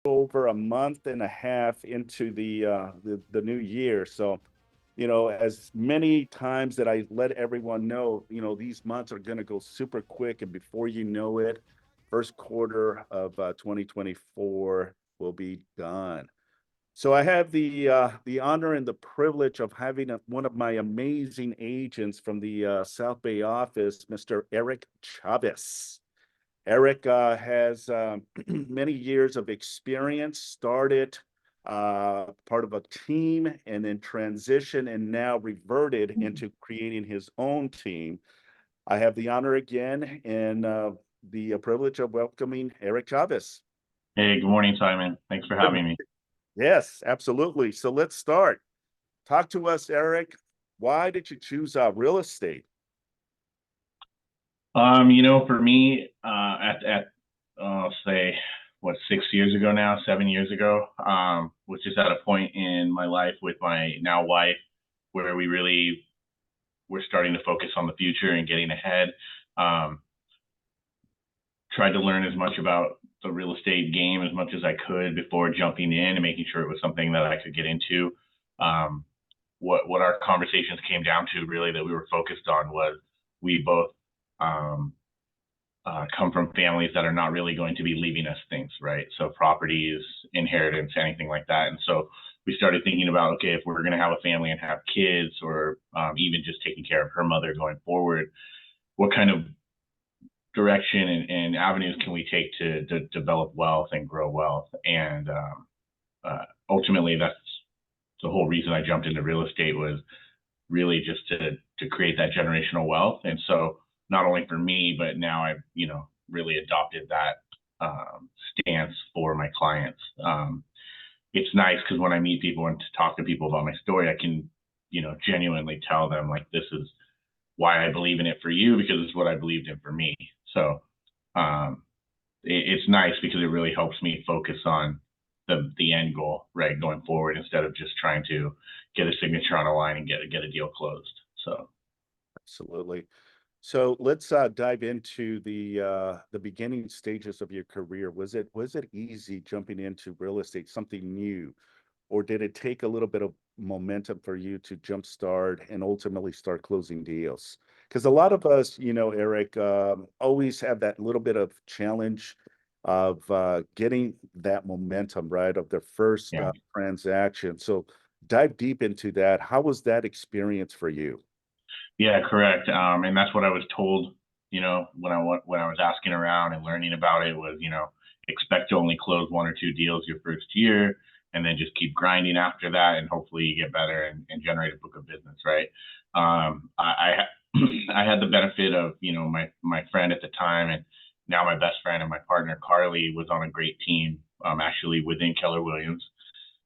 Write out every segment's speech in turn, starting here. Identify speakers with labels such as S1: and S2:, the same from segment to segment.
S1: over a month and a half into the new year. So, as many times that I let everyone know, these months are going to go super quick, and before you know it, first quarter of 2024 will be done. So I have the honor and the privilege of having one of my amazing agents from the South Bay office, Mr. Erik Chavez. Erik has many years of experience, started part of a team and then transitioned and now reverted into creating his own team. I have the honor again and the privilege of welcoming Erik Chavez.
S2: Hey, good morning, Simon. Thanks for
S1: Good
S2: having me.
S1: morning. Yes, absolutely. So let's start. Talk to us, Erik. Why did you choose real estate?
S2: For me, I'll say what 6 years ago now, 7 years ago, was just at a point in my life with my now wife where we really were starting to focus on the future and getting ahead. Um, Tried to learn as much about the real estate game as much as I could before jumping in and making sure it was something that I could get into. Um, what our conversations came down to really that we were focused on was we both um, come from families that are not really going to be leaving us things, right? So properties, inheritance, anything like that. And so we started thinking about, okay, if we're going to have a family and have kids, or even just taking care of her mother going forward, what kind of direction and avenues can we take to develop wealth and grow wealth? And ultimately, that's the whole reason I jumped into real estate, was really just to create that generational wealth. And so not only for me, but now I've really adopted that stance for my clients. It's nice because when I meet people and to talk to people about my story, I can genuinely tell them, like, this is why I believe in it for you, because it's what I believed in for me. So um, it's nice because it really helps me focus on the end goal, right, going forward, instead of just trying to get a signature on a line and get a deal closed. So
S1: Absolutely. So let's dive into the beginning stages of your career. Was it easy jumping into real estate, something new, or did it take a little bit of momentum for you to jumpstart and ultimately start closing deals? Because a lot of us, Erik, always have that little bit of challenge of getting that momentum, right, of their first
S2: yeah,
S1: transaction. So dive deep into that. How was that experience for you?
S2: yeah, correct. And that's what I was told. When I was asking around and learning about it, was expect to only close one or two deals your first year, and then just keep grinding after that, and hopefully you get better and generate a book of business, right? I had the benefit of my friend at the time, and now my best friend and my partner Carly was on a great team, actually within Keller Williams.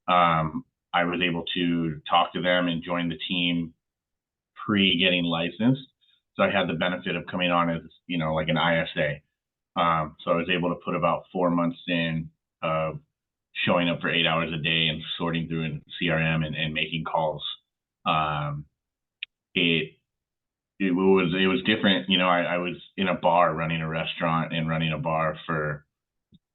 S2: I was able to talk to them and join the team pre getting licensed. So I had the benefit of coming on as, like an ISA. So I was able to put about 4 months in of showing up for 8 hours a day and sorting through in CRM and making calls. Um, it it was different. I was in a bar running a restaurant and running a bar for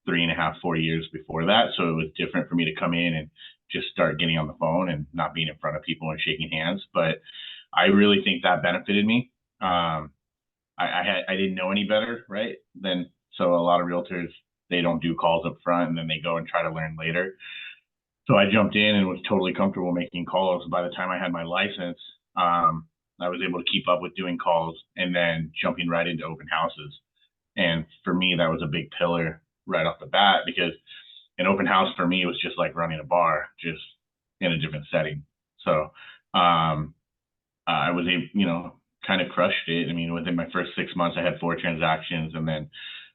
S2: 3.5, 4 years before that. So it was different for me to come in and just start getting on the phone and not being in front of people and shaking hands. But I really think that benefited me. I didn't know any better, right? Then so a lot of realtors, they don't do calls up front and then they go and try to learn later. So I jumped in and was totally comfortable making calls. By the time I had my license, I was able to keep up with doing calls and then jumping right into open houses. And for me, that was a big pillar right off the bat, because an open house for me was just like running a bar, just in a different setting. So um, I was able, kind of crushed it. I mean, within my first 6 months, I had 4 transactions, and then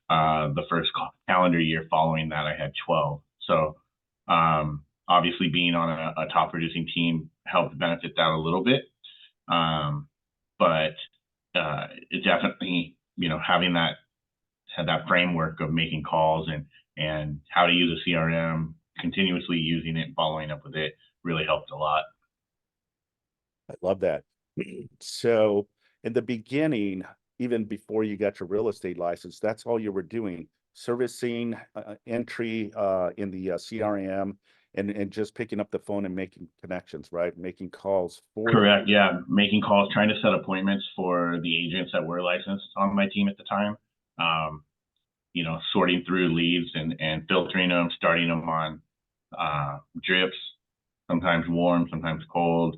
S2: the first calendar year following that, I had 12. So obviously, being on a top producing team helped benefit that a little bit. Um, but it definitely, having that had that framework of making calls and how to use a CRM, continuously using it and following up with it, really helped a lot.
S1: I love that. So in the beginning, even before you got your real estate license, that's all you were doing, servicing entry in the CRM, and just picking up the phone and making connections, right? Making calls for the.
S2: Correct. Yeah. Making calls, trying to set appointments for the agents that were licensed on my team at the time. Um, sorting through leads and filtering them, starting them on drips, sometimes warm, sometimes cold,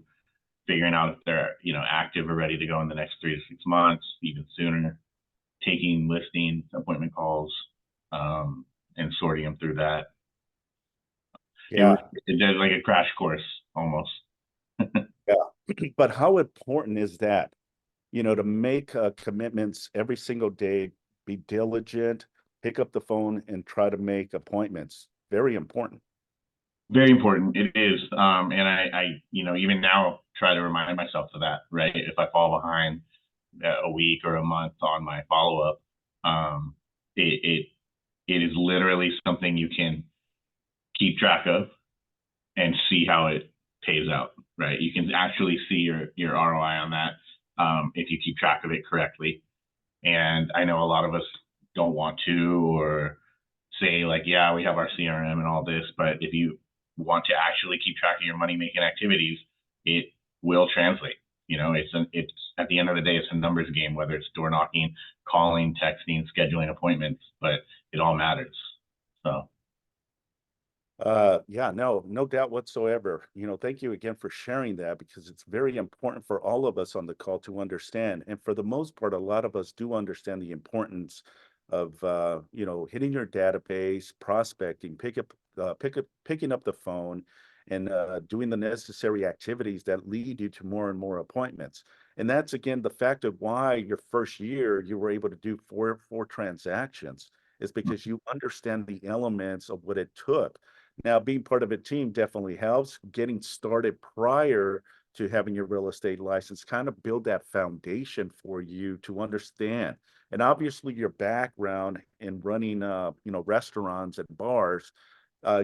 S2: figuring out if they're, active or ready to go in the next 3 to 6 months, even sooner, taking listings, appointment calls, and sorting them through that.
S1: Yeah,
S2: It did like a crash course almost.
S1: yeah. But how important is that? To make commitments every single day, be diligent, pick up the phone and try to make appointments. Very important.
S2: Very important. It is. And even now try to remind myself of that, right? If I fall behind a week or a month on my follow up, um, it is literally something you can keep track of and see how it pays out, right? You can actually see your ROI on that if you keep track of it correctly. And I know a lot of us don't want to, or say like, yeah, we have our CRM and all this, but if you want to actually keep track of your money making activities, it will translate. It's at the end of the day, it's a numbers game, whether it's door knocking, calling, texting, scheduling appointments, but it all matters. So
S1: Yeah, no doubt whatsoever. Thank you again for sharing that, because it's very important for all of us on the call to understand. And for the most part, a lot of us do understand the importance of hitting your database, prospecting, picking up the phone, and doing the necessary activities that lead you to more and more appointments. And that's again the fact of why your first year you were able to do four transactions, is because you understand the elements of what it took. Now, being part of a team definitely helps. Getting started prior to having your real estate license kind of build that foundation for you to understand. And obviously, your background in running, restaurants and bars,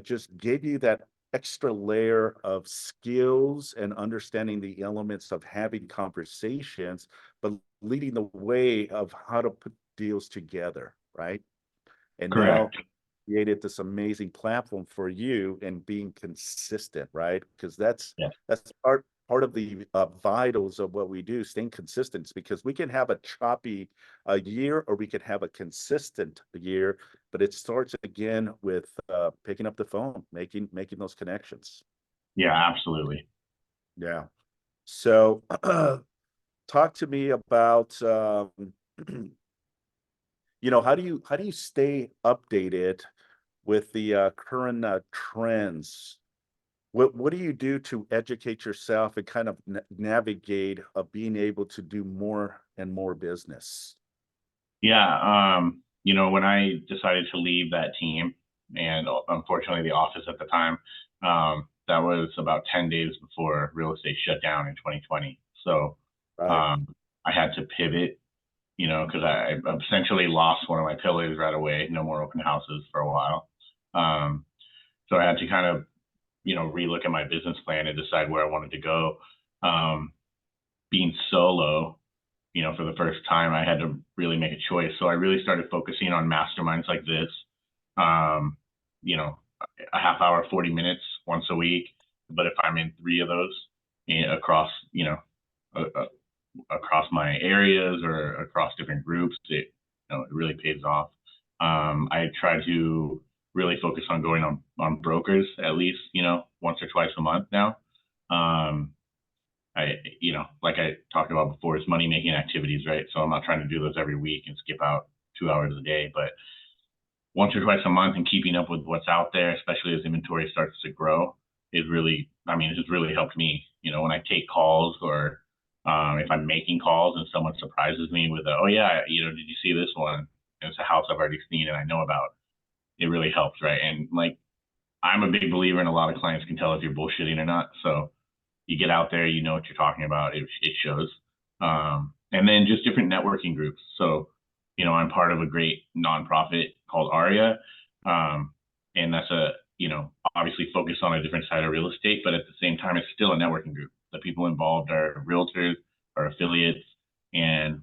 S1: just gave you that extra layer of skills and understanding the elements of having conversations, but leading the way of how to put deals together, right? And now
S2: correct.
S1: created this amazing platform for you, and being consistent, right? Because that's
S2: Yeah.
S1: that's part of the vitals of what we do, staying consistent, because we can have a choppy year, or we can have a consistent year, but it starts again with picking up the phone, making those connections.
S2: Yeah, absolutely.
S1: Yeah. So talk to me about how do you stay updated with the current trends? What do you do to educate yourself and kind of navigate being able to do more and more business?
S2: Yeah. When I decided to leave that team, and unfortunately the office at the time, that was about 10 days before real estate shut down in 2020. So
S1: Right.
S2: um, I had to pivot, because I essentially lost one of my pillars right away. No more open houses for a while. Um, so I had to kind of, relook at my business plan and decide where I wanted to go. Um, Being solo, for the first time, I had to really make a choice. So I really started focusing on masterminds like this. Um, a half hour, 40 minutes once a week. But if I'm in three of those across, across my areas or across different groups, it really pays off. I try to really focus on going on brokers at least, once or twice a month now. Um, like I talked about before, it's money making activities, right? So I'm not trying to do those every week and skip out 2 hours a day, but once or twice a month and keeping up with what's out there, especially as inventory starts to grow, is really, it has really helped me. When I take calls, or if I'm making calls and someone surprises me with oh yeah, did you see this one? And it's a house I've already seen and I know about. It really helps, right? And like, I'm a big believer in a lot of clients can tell if you're bullshitting or not. So you get out there, you know what you're talking about. It shows. And then just different networking groups. So, I'm part of a great nonprofit called ARIA. And that's obviously focused on a different side of real estate, but at the same time, it's still a networking group. The people involved are realtors, are affiliates. And,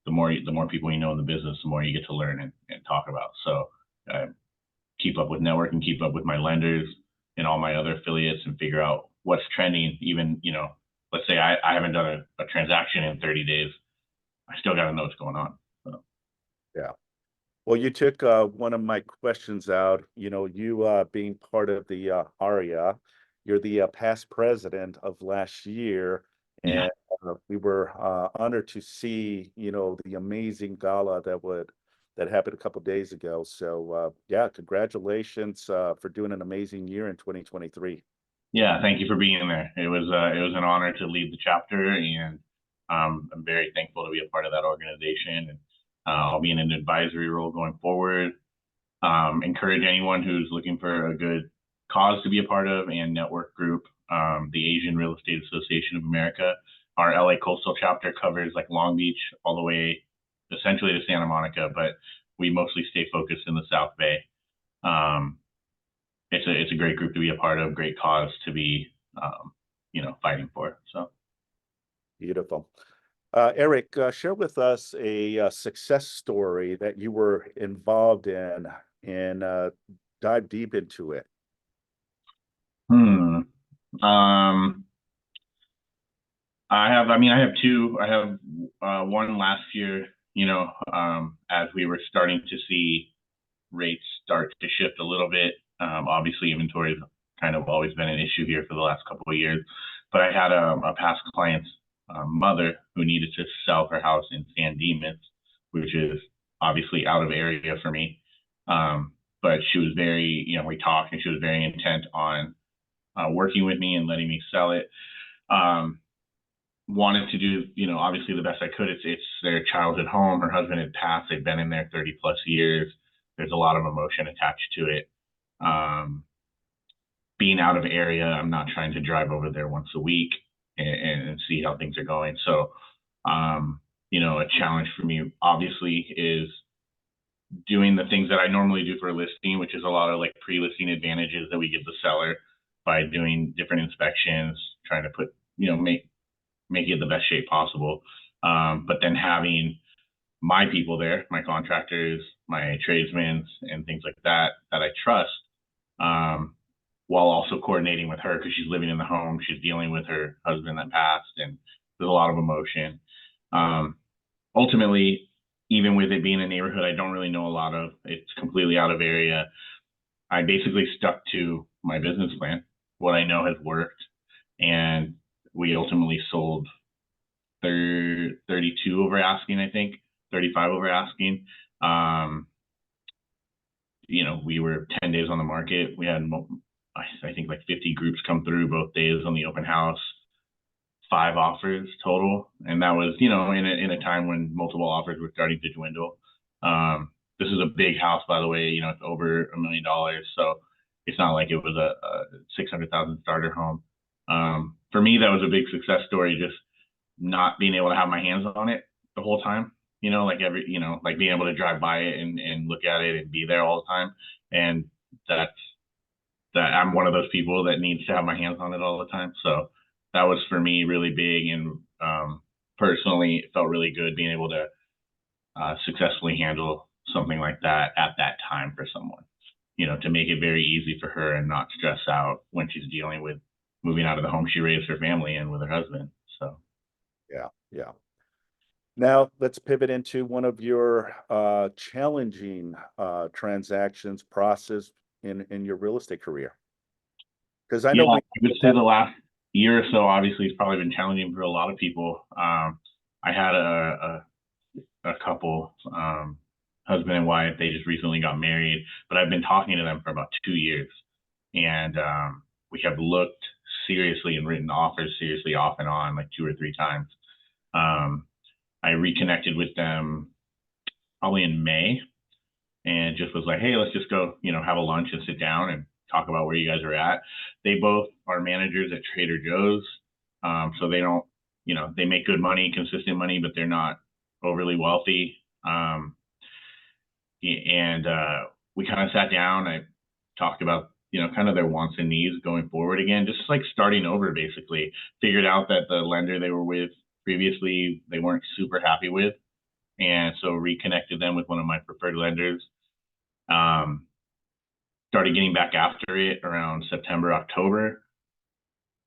S2: the more people you know in the business, the more you get to learn and talk about. So I keep up with networking, keep up with my lenders and all my other affiliates and figure out what's trending. Even, let's say I haven't done a transaction in 30 days. I still got to know what's going on. So.
S1: Yeah. Well, you took one of my questions out. You being part of the ARIA, you're the past president of last year,
S2: Yeah.
S1: and we were honored to see, the amazing gala that happened a couple days ago. So, yeah, congratulations for doing an amazing year in 2023.
S2: Yeah, thank you for being there. It was an honor to lead the chapter, and I'm very thankful to be a part of that organization. And I'll be in an advisory role going forward. Encourage anyone who's looking for a good cause to be a part of and network group. The Asian Real Estate Association of America, our LA Coastal chapter covers like Long Beach all the way essentially to Santa Monica, but we mostly stay focused in the South Bay. Um, it's a great group to be a part of, great cause to be fighting for. So
S1: Beautiful. Erik, share with us a success story that you were involved in and dive deep into it.
S2: hmm. Um I have two. I have one last year, as we were starting to see rates start to shift a little bit. Obviously, inventory has kind of always been an issue here for the last couple of years. But I had a past client's mother who needed to sell her house in San Dimas, which is obviously out of area for me. But she was very, we talked and she was very intent on working with me and letting me sell it. Um, Wanted to do, obviously the best I could. It's their childhood home. Her husband had passed. They've been in there 30 plus years. There's a lot of emotion attached to it. Um, Being out of area, I'm not trying to drive over there once a week and see how things are going. So, a challenge for me obviously is doing the things that I normally do for a listing, which is a lot of like pre-listing advantages that we give the seller by doing different inspections, trying to put, make it the best shape possible. But then having my people there, my contractors, my tradesmen, and things like that I trust, while also coordinating with her because she's living in the home, she's dealing with her husband that passed, and there's a lot of emotion. Ultimately, even with it being a neighborhood I don't really know a lot of, it's completely out of area. I basically stuck to my business plan, what I know has worked, and we ultimately sold 32 over asking, I think, 35 over asking. We were 10 days on the market. We had, I think, like 50 groups come through both days on the open house, 5 offers total. And that was, in a time when multiple offers were starting to dwindle. This is a big house, by the way, it's over $1 million. So it's not like it was a 600,000 starter home. For me, that was a big success story, just not being able to have my hands on it the whole time, like being able to drive by it and look at it and be there all the time. And that I'm one of those people that needs to have my hands on it all the time. So that was for me really big. And personally, it felt really good being able to successfully handle something like that at that time for someone, to make it very easy for her and not stress out when she's dealing with moving out of the home she raised her family in with her husband. So.
S1: Yeah, yeah. Now let's pivot into one of your challenging transactions process in your real estate career. Because I
S2: Yeah,
S1: know
S2: I
S1: we
S2: would say the last year or so, obviously, it's probably been challenging for a lot of people. I had a couple, husband and wife, they just recently got married, but I've been talking to them for about 2 years. And we have looked seriously and written offers seriously off and on like 2 or 3 times. I reconnected with them probably in May and just was like, hey, let's just go, have a lunch and sit down and talk about where you guys are at. They both are managers at Trader Joe's. So they don't, they make good money, consistent money, but they're not overly wealthy. And we kind of sat down. I talked about, kind of their wants and needs going forward again, just like starting over, basically. Figured out that the lender they were with previously, they weren't super happy with. And so reconnected them with one of my preferred lenders. Um, Started getting back after it around September, October,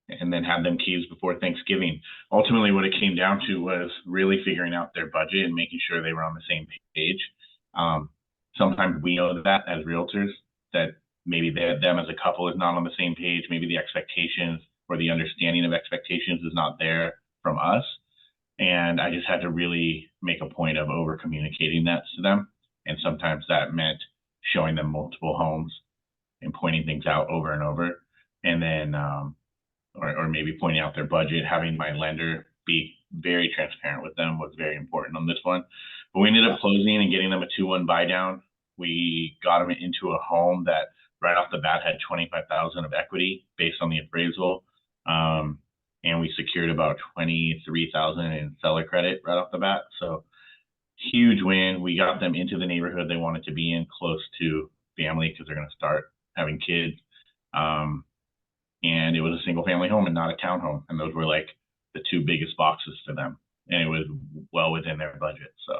S2: and then had them keys before Thanksgiving. Ultimately, what it came down to was really figuring out their budget and making sure they were on the same page. Um, Sometimes we know that as realtors, that maybe them as a couple is not on the same page. Maybe the expectations or the understanding of expectations is not there from us. And I just had to really make a point of over communicating that to them. And sometimes that meant showing them multiple homes and pointing things out over and over. And then or maybe pointing out their budget, having my lender be very transparent with them was very important on this one. But we ended
S1: Yeah.
S2: up closing and getting them a 2-1 buy down. We got them into a home that right off the bat had 25,000 of equity based on the appraisal. And we secured about 23,000 in seller credit right off the bat. So huge win. We got them into the neighborhood they wanted to be in, close to family because they're going to start having kids. Um, and it was a single family home and not a townhome. And those were like the two biggest boxes for them. And it was well within their budget. So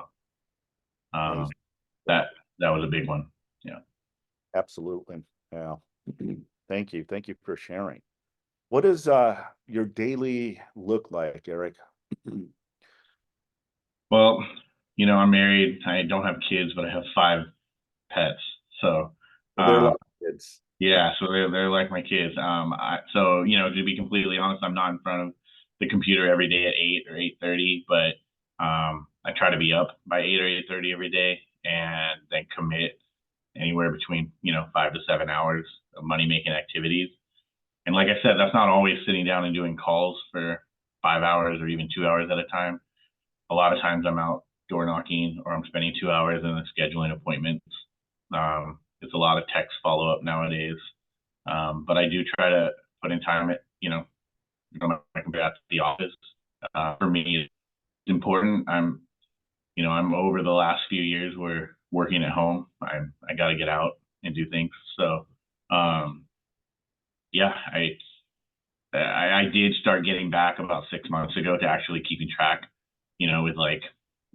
S1: Amazing.
S2: um,
S1: Yeah,
S2: that was a big one. Yeah.
S1: absolutely. Yeah. Thank you. Thank you for sharing. What does your daily look like, Erik?
S2: Well, I'm married. I don't have kids, but I have 5 pets. So
S1: They're
S2: um,
S1: like kids.
S2: yeah, so they're like my kids. So to be completely honest, I'm not in front of the computer every day at 8 or 8:30, but I try to be up by 8 or 8:30 every day, and then commit anywhere between 5 to 7 hours of money making activities. And like I said, that's not always sitting down and doing calls for 5 hours or even 2 hours at a time. A lot of times I'm out door knocking, or I'm spending 2 hours and then scheduling appointments. It's a lot of text follow up nowadays. But I do try to put in time at, I can be at the office. For me, it's important. I'm over the last few years where working at home, I got to get out and do things. So, um, yeah, I did start getting back about 6 months ago to actually keeping track, with like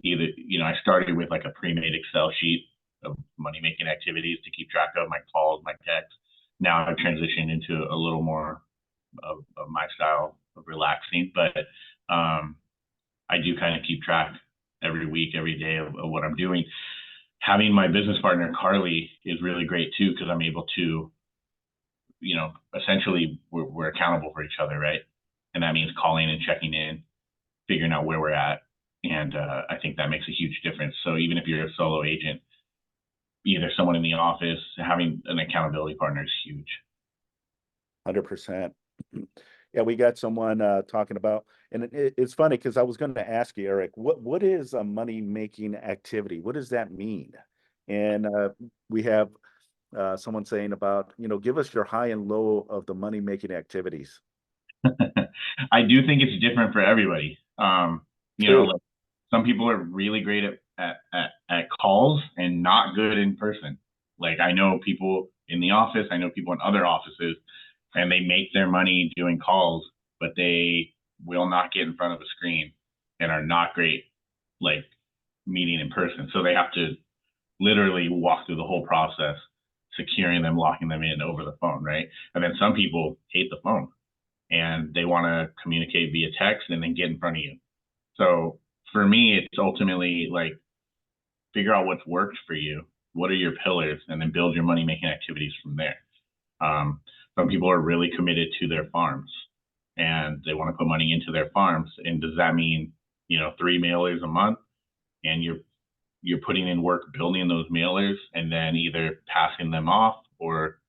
S2: either, I started with like a pre-made Excel sheet of money making activities to keep track of my calls, my texts. Now I've transitioned into a little more of my style of relaxing, but I do kind of keep track every week, every day of what I'm doing. Having my business partner, Carly, is really great too, because I'm able to, essentially we're accountable for each other, right? And that means calling and checking in, figuring out where we're at. And I think that makes a huge difference. So even if you're a solo agent, either someone in the office, having an accountability partner is huge.
S1: 100%. Yeah, we got someone talking about, and it's funny because I was going to ask you, Erik, what is a money making activity? What does that mean? And we have someone saying about, give us your high and low of the money making activities.
S2: I do think it's different for everybody.
S1: True.
S2: Like some people are really great at calls and not good in person. Like I know people in the office, I know people in other offices, and they make their money doing calls, but they will not get in front of a screen and are not great like meeting in person. So they have to literally walk through the whole process, securing them, locking them in over the phone, right? And then some people hate the phone and they want to communicate via text and then get in front of you. So for me, it's ultimately like figure out what's worked for you. What are your pillars? And then build your money making activities from there. Um, some people are really committed to their farms and they want to put money into their farms. And does that mean, 3 mailers a month and you're putting in work building those mailers and then either passing them off or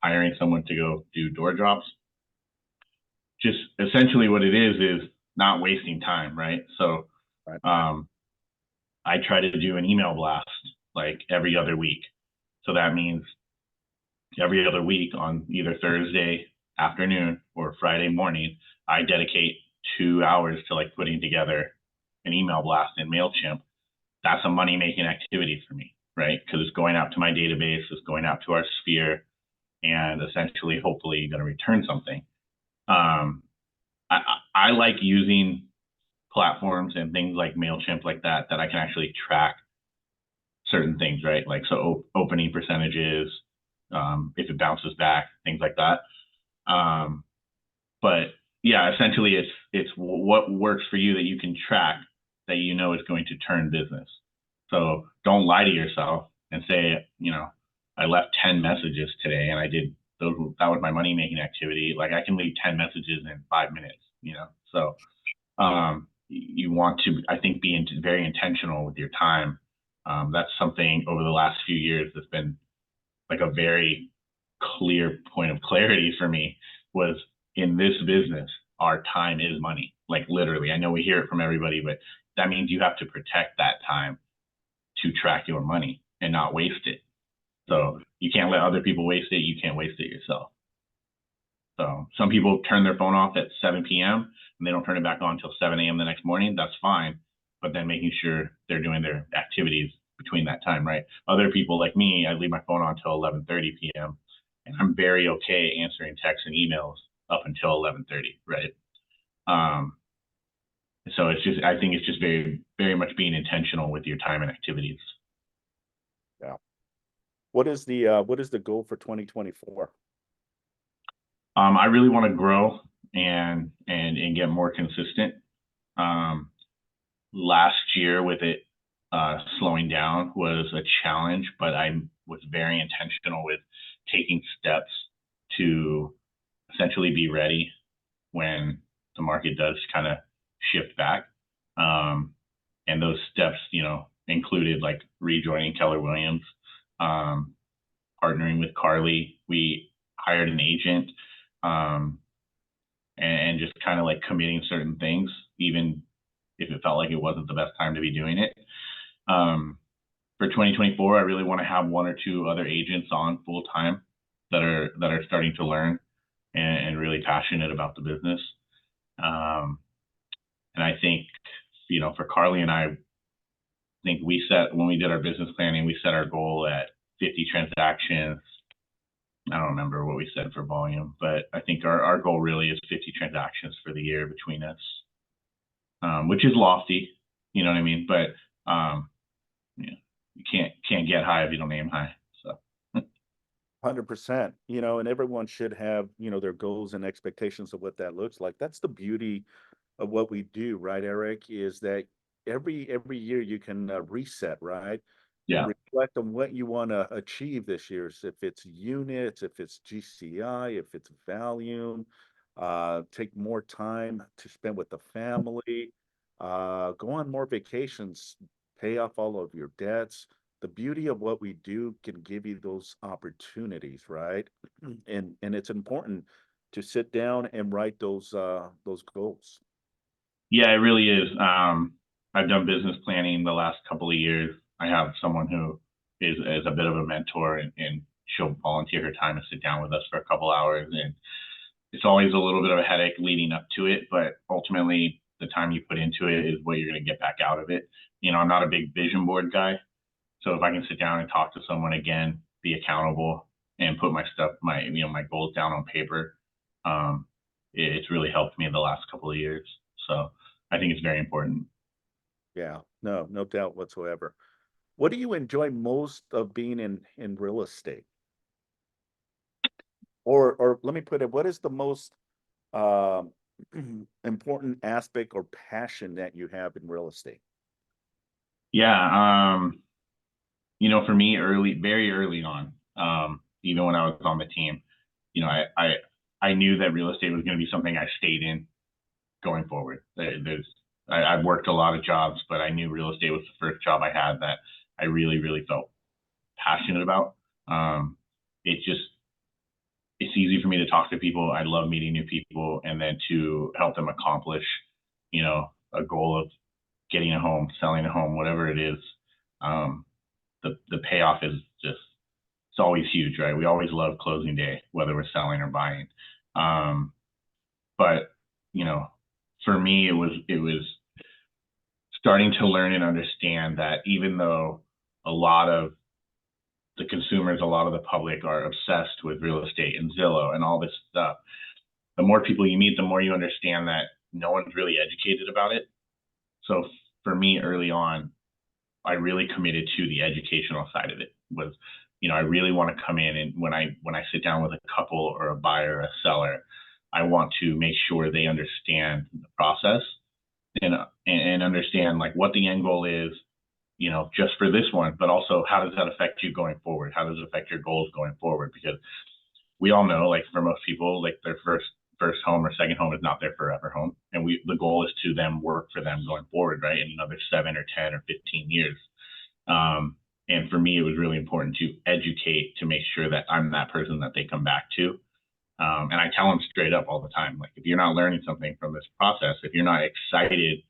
S2: hiring someone to go do door drops? Just essentially what it is not wasting time, right? So
S1: Right.
S2: um, I try to do an email blast like every other week. So that means every other week on either Thursday afternoon or Friday morning, I dedicate 2 hours to like putting together an email blast in MailChimp. That's a money making activity for me, right? Because it's going out to my database, it's going out to our sphere, and essentially, hopefully, going to return something. Um, I like using platforms and things like MailChimp like that I can actually track certain things, right? Like so opening percentages, if it bounces back, things like that. Um, but yeah, essentially it's what works for you that you can track that you know is going to turn business. So don't lie to yourself and say, I left 10 messages today and I did those, that was my money making activity. Like I can leave 10 messages in 5 minutes. So you want to, I think, be very intentional with your time. That's something over the last few years that's been like a very clear point of clarity for me was in this business, our time is money. Like literally, I know we hear it from everybody, but that means you have to protect that time to track your money and not waste it. So you can't let other people waste it. You can't waste it yourself. So some people turn their phone off at 7 p.m. and they don't turn it back on until 7 a.m. the next morning. That's fine. But then making sure they're doing their activities between that time, right? Other people like me, I leave my phone on until 11:30 p.m. and I'm very okay answering texts and emails up until 11:30, right? Um, so I think it's just very, very much being intentional with your time and activities.
S1: Yeah. What is the goal for 2024?
S2: I really want to grow and get more consistent. Um, Last year with it slowing down was a challenge, but I was very intentional with taking steps to essentially be ready when the market does kind of shift back. Um, and those steps, included like rejoining Keller Williams, um, partnering with Carly. We hired an agent, um, and just kind of like committing certain things, even if it felt like it wasn't the best time to be doing it. Um, for 2024, I really want to have one or two other agents on full time that are starting to learn and really passionate about the business. Um, and I think, for Carly and I think we set when we did our business planning, we set our goal at 50 transactions. I don't remember what we said for volume, but I think our goal really is 50 transactions for the year between us, which is lofty, you know what I mean? But yeah, you can't get high if you don't aim high. So
S1: 100%, and everyone should have, their goals and expectations of what that looks like. That's the beauty of what we do, right, Eric, is that every year you can reset, right? And
S2: yeah,
S1: reflect on what you want to achieve this year. So if it's units, if it's GCI, if it's volume, take more time to spend with the family, go on more vacations, pay off all of your debts. The beauty of what we do can give you those opportunities, right? And it's important to sit down and write those goals.
S2: yeah, it really is. I've done business planning the last couple of years. I have someone who is a bit of a mentor, and she'll volunteer her time to sit down with us for a couple hours. And it's always a little bit of a headache leading up to it, but ultimately the time you put into it is what you're going to get back out of it. I'm not a big vision board guy. So if I can sit down and talk to someone again, be accountable and put my stuff, my goals down on paper, um, it's really helped me in the last couple of years. So I think it's very important.
S1: Yeah, no doubt whatsoever. What do you enjoy most of being in real estate? Or let me put it, what is the most um, important aspect or passion that you have in real estate?
S2: Yeah. For me, very early on, even when I was on the team, I knew that real estate was going to be something I stayed in going forward. I've worked a lot of jobs, but I knew real estate was the first job I had that I really, really felt passionate about. Um, it just it's easy for me to talk to people. I love meeting new people, and then to help them accomplish, a goal of getting a home, selling a home, whatever it is. Um, the payoff is just it's always huge, right? We always love closing day, whether we're selling or buying. Um, but you know, for me, it was starting to learn and understand that even though a lot of the consumers, a lot of the public are obsessed with real estate and Zillow and all this stuff, the more people you meet, the more you understand that no one's really educated about it. So for me early on, I really committed to the educational side of it. Was, I really want to come in, and when I sit down with a couple or a buyer or a seller, I want to make sure they understand the process and understand like what the end goal is, just for this one, but also how does that affect you going forward? How does it affect your goals going forward? Because we all know, like for most people, like their first home or second home is not their forever home, and the goal is to them work for them going forward, right? In another 7 or 10 or 15 years. And for me, it was really important to educate to make sure that I'm that person that they come back to. And I tell them straight up all the time, like if you're not learning something from this process, if you're not excited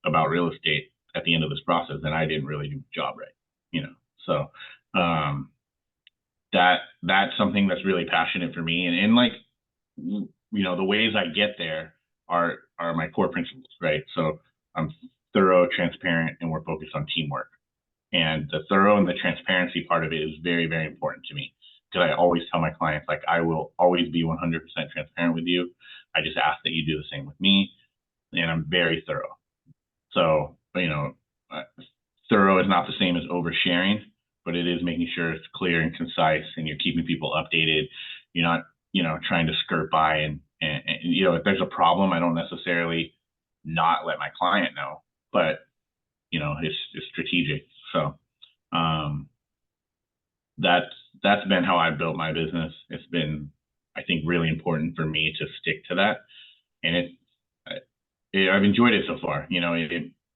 S2: about real estate at the end of this process, then I didn't really do my job right, So that's something that's really passionate for me, and like the ways I get there are my core principles, right? So I'm thorough, transparent, and we're focused on teamwork. And the thorough and the transparency part of it is very, very important to me, because I always tell my clients, like, I will always be 100% transparent with you. I just ask that you do the same with me, and I'm very thorough. So, thorough is not the same as oversharing, but it is making sure it's clear and concise, and you're keeping people updated. You're not, trying to skirt by, and if there's a problem, I don't necessarily not let my client know, but it's strategic. So that's been how I built my business. It's been, I think, really important for me to stick to that, and I've enjoyed it so far.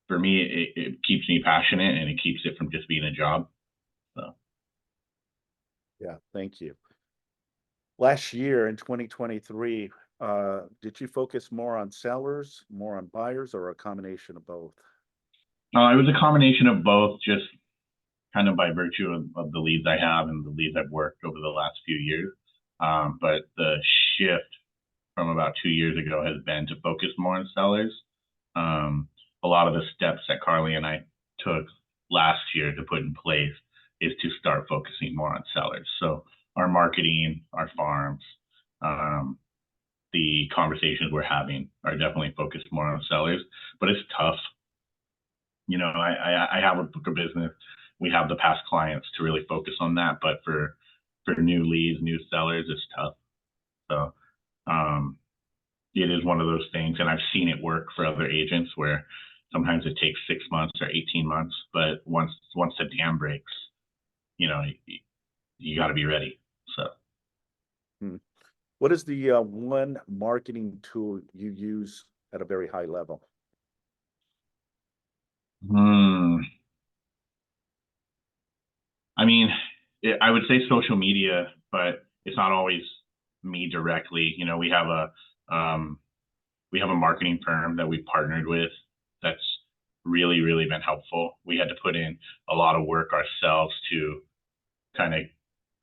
S2: For me, it keeps me passionate, and it keeps it from just being a job. So
S1: Yeah, thank you. Last year in 2023, did you focus more on sellers, more on buyers, or a combination of both?
S2: it was a combination of both, just kind of by virtue of the leads I have and the leads I've worked over the last few years. But the shift from about 2 years ago has been to focus more on sellers. A lot of the steps that Carly and I took last year to put in place is to start focusing more on sellers. So our marketing, our farms, the conversations we're having are definitely focused more on sellers, but it's tough. I have a book of business. We have the past clients to really focus on that, but for new leads, new sellers, it's tough. So it is one of those things, and I've seen it work for other agents where sometimes it takes 6 months or 18 months, but once the dam breaks, you got to be ready. So
S1: What is the one marketing tool you use at a very high level?
S2: I mean, I would say social media, but it's not always me directly. We have a marketing firm that we partnered with that's really, really been helpful. We had to put in a lot of work ourselves to kind of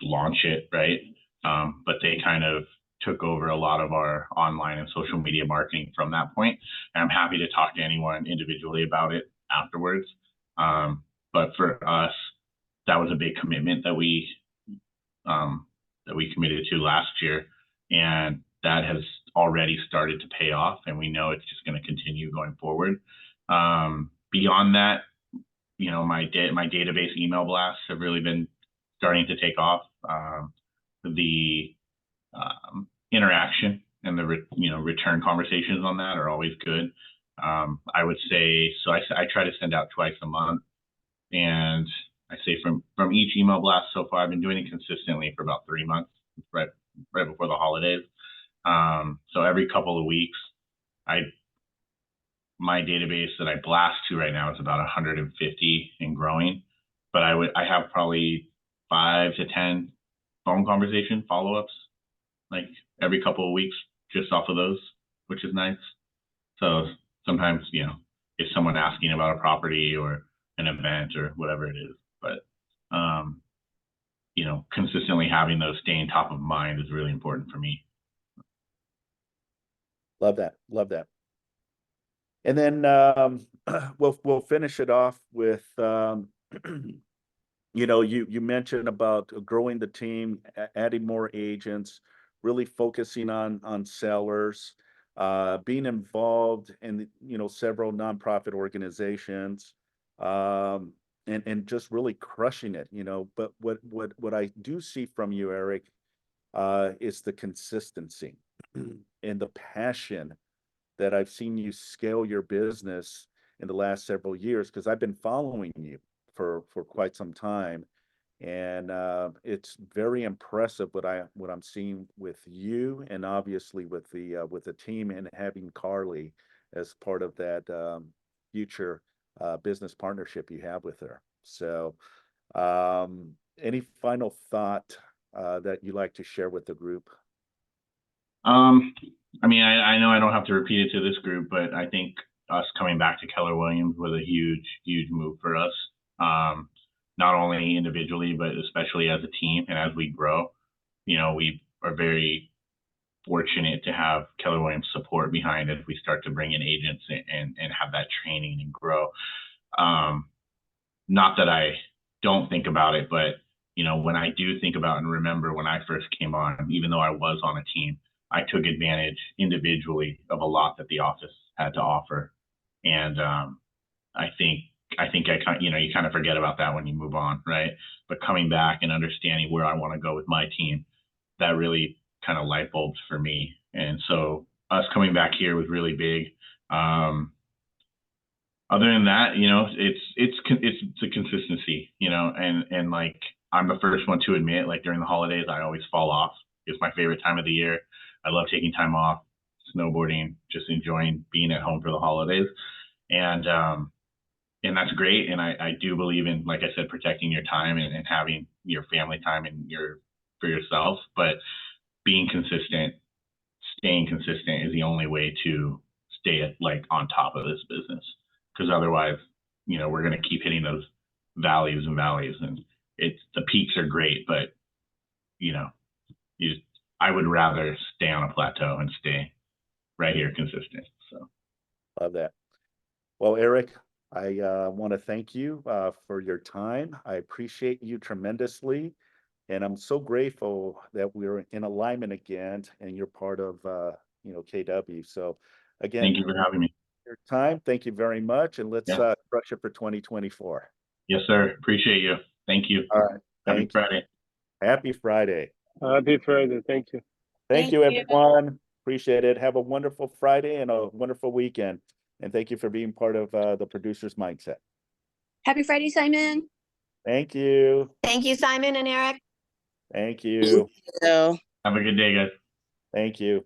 S2: launch it, right? But they kind of took over a lot of our online and social media marketing from that point. And I'm happy to talk to anyone individually about it afterwards. But for us, that was a big commitment that we committed to last year, and that has already started to pay off, and we know it's just going to continue going forward. Beyond that, my database email blasts have really been starting to take off. The interaction and the return conversations on that are always good. I would say so. I try to send out twice a month, and I say from each email blast so far, I've been doing it consistently for about 3 months, right before the holidays. So every couple of weeks, my database that I blast to right now is about 150 and growing, but I have probably 5 to 10 phone conversation follow-ups, like every couple of weeks, just off of those, which is nice. So sometimes, if someone asking about a property or an event or whatever it is, but consistently having those staying top of mind is really important for me.
S1: Love that. Love that. And then we'll finish it off with you mentioned about growing the team, adding more agents, really focusing on sellers, being involved in several nonprofit organizations. and just really crushing it, you know. But what I do see from you, Erik, is the consistency and the passion that I've seen you scale your business in the last several years, because I've been following you for quite some time, and it's very impressive what I'm seeing with you, and obviously with the team, and having Carly as part of that future business partnership you have with her. So, any final thought that you like to share with the group?
S2: Um, I mean, I know I don't have to repeat it to this group, but I think us coming back to Keller Williams was a huge move for us. Not only individually, but especially as a team and as we grow. You know, we are very fortunate to have Keller Williams support behind as we start to bring in agents and have that training and grow. Not that I don't think about it, but you know, when I do think about and remember when I first came on, even though I was on a team, I took advantage individually of a lot that the office had to offer. And I think I kind, you know, you kind of forget about that when you move on, right? But coming back and understanding where I want to go with my team, that really kind of light bulbs for me. And so us coming back here was really big. Other than that, you know, it's a consistency, you know, and like I'm the first one to admit, like during the holidays, I always fall off. It's my favorite time of the year. I love taking time off, snowboarding, just enjoying being at home for the holidays, and that's great. And I do believe in, like I said, protecting your time and having your family time and your for yourself, but being consistent, staying consistent is the only way to stay at, like on top of this business, because otherwise, you know, we're going to keep hitting those valleys and valleys, and it's the peaks are great, but you know, you just, I would rather stay on a plateau and stay right here consistent. So
S1: Love that. Well, Erik, I want to thank you for your time. I appreciate you tremendously, and I'm so grateful that we're in alignment again, and you're part of you know, KW. So,
S2: thank
S1: again,
S2: you for having me.
S1: your time. Thank you very much, and let's
S2: Yeah.
S1: crush it for 2024.
S2: Yes, sir. Appreciate you. Thank you.
S1: All right.
S2: Happy
S1: Thank you.
S2: Friday.
S1: Happy Friday.
S3: Happy Friday. Thank you.
S1: Thank
S4: Thank
S1: you,
S4: you.
S1: everyone. Appreciate it. Have a wonderful Friday and a wonderful weekend. And thank you for being part of the producer's mindset.
S4: Happy Friday, Simon.
S1: Thank you.
S4: Thank you, Simon and Erik.
S1: Thank you.
S4: So.
S2: Have a good day, guys.
S1: Thank you.